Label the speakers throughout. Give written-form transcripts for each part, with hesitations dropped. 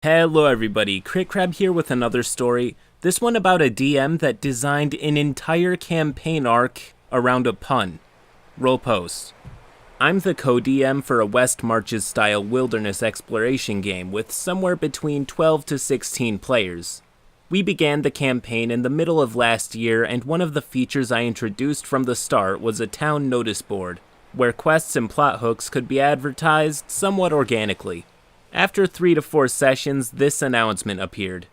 Speaker 1: Hello everybody, CritCrab here with another story, this one about a DM that designed an entire campaign arc around a pun. Roll post. I'm the co-DM for a West Marches style wilderness exploration game with somewhere between 12 to 16 players. We began the campaign in the middle of last year, and one of the features I introduced from the start was a town notice board, where quests and plot hooks could be advertised somewhat organically. After 3 to 4 sessions, this announcement appeared.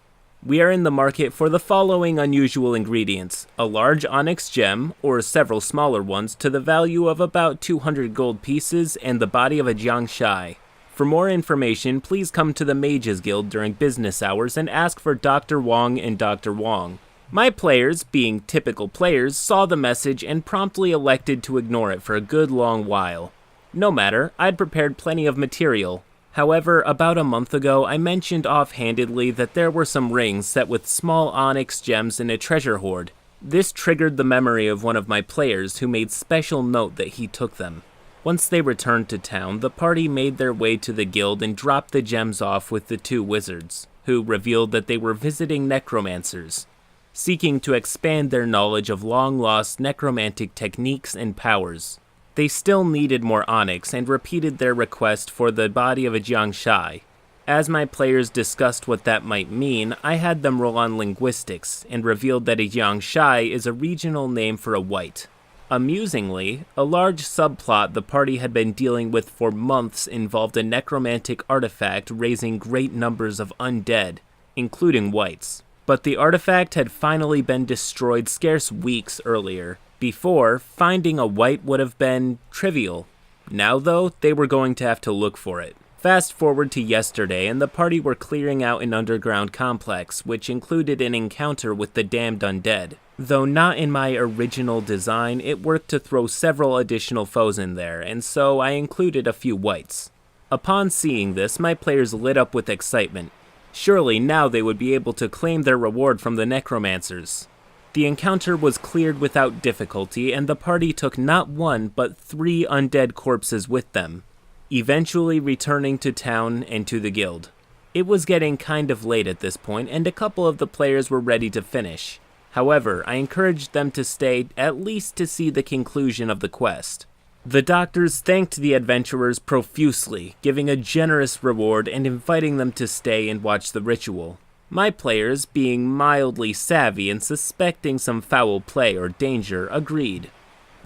Speaker 1: We are in the market for the following unusual ingredients: a large onyx gem, or several smaller ones to the value of about 200 gold pieces, and the body of a Jiangshai. For more information, please come to the Mages Guild during business hours and ask for Dr. Wong and Dr. Wong. My players, being typical players, saw the message and promptly elected to ignore it for a good long while. No matter, I'd prepared plenty of material. However, about a month ago, I mentioned offhandedly that there were some rings set with small onyx gems in a treasure hoard. This triggered the memory of one of my players who made special note that he took them. Once they returned to town, the party made their way to the guild and dropped the gems off with the two wizards, who revealed that they were visiting necromancers, seeking to expand their knowledge of long-lost necromantic techniques and powers. They still needed more onyx and repeated their request for the body of a Jiangshai. As my players discussed what that might mean, I had them roll on linguistics and revealed that a Jiangshai is a regional name for a white. Amusingly, a large subplot the party had been dealing with for months involved a necromantic artifact raising great numbers of undead, including whites. But the artifact had finally been destroyed scarce weeks earlier. Before, finding a white would have been trivial. Now though, they were going to have to look for it. Fast forward to yesterday, and the party were clearing out an underground complex, which included an encounter with the damned undead. Though not in my original design, it worked to throw several additional foes in there, and so I included a few whites. Upon seeing this, my players lit up with excitement. Surely now they would be able to claim their reward from the necromancers. The encounter was cleared without difficulty, and the party took not one but 3 undead corpses with them, eventually returning to town and to the guild. It was getting kind of late at this point, and a couple of the players were ready to finish. However, I encouraged them to stay at least to see the conclusion of the quest. The doctors thanked the adventurers profusely, giving a generous reward and inviting them to stay and watch the ritual. My players, being mildly savvy and suspecting some foul play or danger, agreed.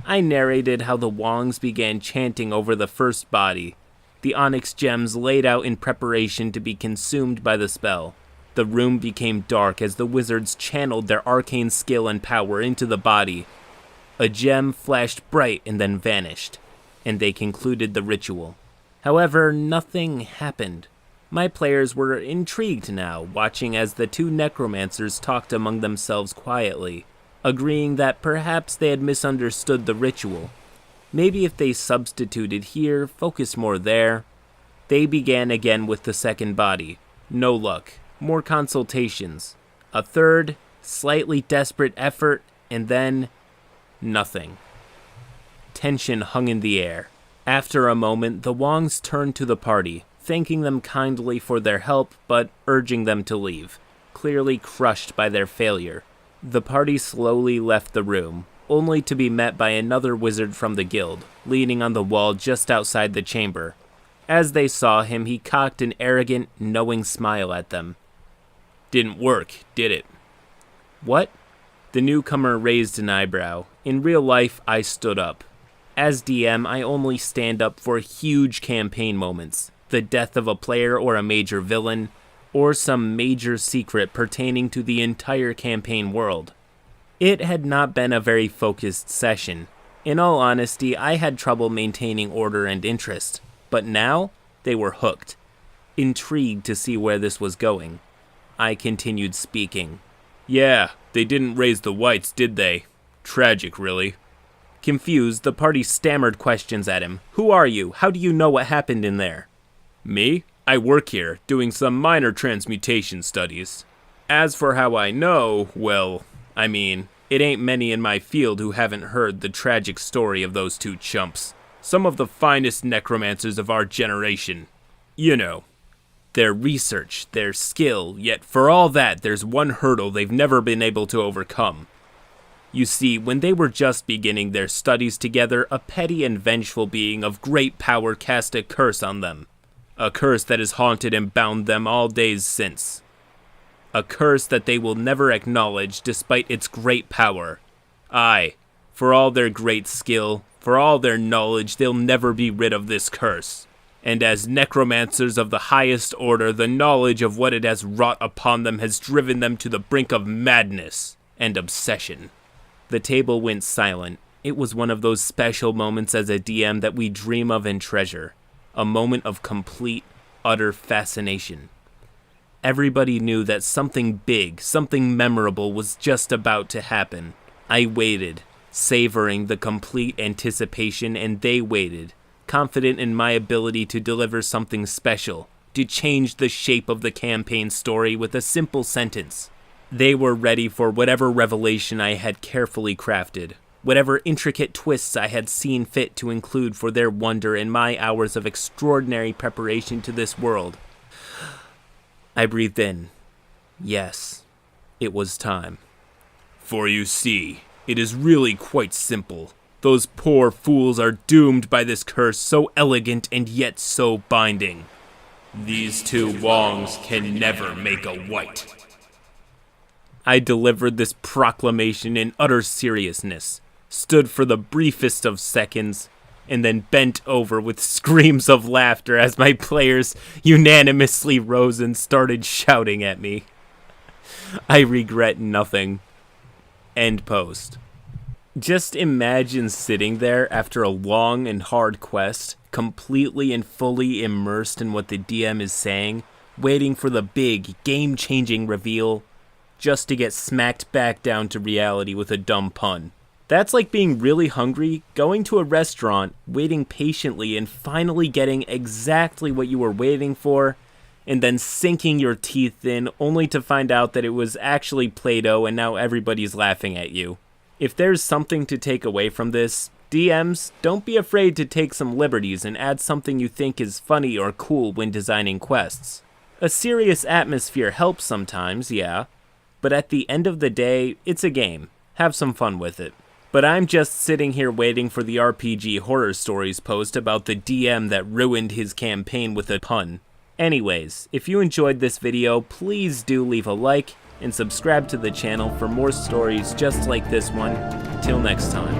Speaker 1: I narrated how the Wongs began chanting over the first body, the onyx gems laid out in preparation to be consumed by the spell. The room became dark as the wizards channeled their arcane skill and power into the body. A gem flashed bright and then vanished, and they concluded the ritual. However, nothing happened. My players were intrigued now, watching as the 2 necromancers talked among themselves quietly, agreeing that perhaps they had misunderstood the ritual. Maybe if they substituted here, focused more there. They began again with the second body. No luck. More consultations. A third, slightly desperate effort, and then nothing. Tension hung in the air. After a moment, the Wongs turned to the party, thanking them kindly for their help, but urging them to leave, clearly crushed by their failure. The party slowly left the room, only to be met by another wizard from the guild, leaning on the wall just outside the chamber. As they saw him, he cocked an arrogant, knowing smile at them. "Didn't work, did it?" "What?" The newcomer raised an eyebrow. In real life, I stood up. As DM, I only stand up for huge campaign moments. The death of a player or a major villain, or some major secret pertaining to the entire campaign world. It had not been a very focused session. In all honesty, I had trouble maintaining order and interest, but now they were hooked, intrigued to see where this was going. I continued speaking. "Yeah, they didn't raise the whites, did they? Tragic, really." Confused, the party stammered questions at him. "Who are you? How do you know what happened in there?" "Me? I work here, doing some minor transmutation studies. As for how I know, well, it ain't many in my field who haven't heard the tragic story of those 2 chumps. Some of the finest necromancers of our generation. You know." their research, their skill, yet for all that, there's one hurdle they've never been able to overcome. You see, when they were just beginning their studies together, a petty and vengeful being of great power cast a curse on them. A curse that has haunted and bound them all days since. A curse that they will never acknowledge despite its great power. Aye, for all their great skill, for all their knowledge, they'll never be rid of this curse. And as necromancers of the highest order, the knowledge of what it has wrought upon them has driven them to the brink of madness and obsession. The table went silent. It was one of those special moments as a DM that we dream of and treasure. A moment of complete, utter fascination. Everybody knew that something big, something memorable was just about to happen. I waited, savoring the complete anticipation, and they waited, confident in my ability to deliver something special, to change the shape of the campaign story with a simple sentence. They were ready for whatever revelation I had carefully crafted, whatever intricate twists I had seen fit to include for their wonder in my hours of extraordinary preparation to this world. I breathed in. Yes, it was time. For you see, it is really quite simple. Those poor fools are doomed by this curse so elegant and yet so binding. These two Wongs can never make a white. I delivered this proclamation in utter seriousness, stood for the briefest of seconds, and then bent over with screams of laughter as my players unanimously rose and started shouting at me. I regret nothing. End post. Just imagine sitting there after a long and hard quest, completely and fully immersed in what the DM is saying, waiting for the big, game-changing reveal, just to get smacked back down to reality with a dumb pun. That's like being really hungry, going to a restaurant, waiting patiently, and finally getting exactly what you were waiting for, and then sinking your teeth in only to find out that it was actually Play-Doh and now everybody's laughing at you. If there's something to take away from this, DMs, don't be afraid to take some liberties and add something you think is funny or cool when designing quests. A serious atmosphere helps sometimes, yeah, but at the end of the day, it's a game. Have some fun with it. But I'm just sitting here waiting for the RPG Horror Stories post about the DM that ruined his campaign with a pun. Anyways, if you enjoyed this video, please do leave a like and subscribe to the channel for more stories just like this one. Till next time.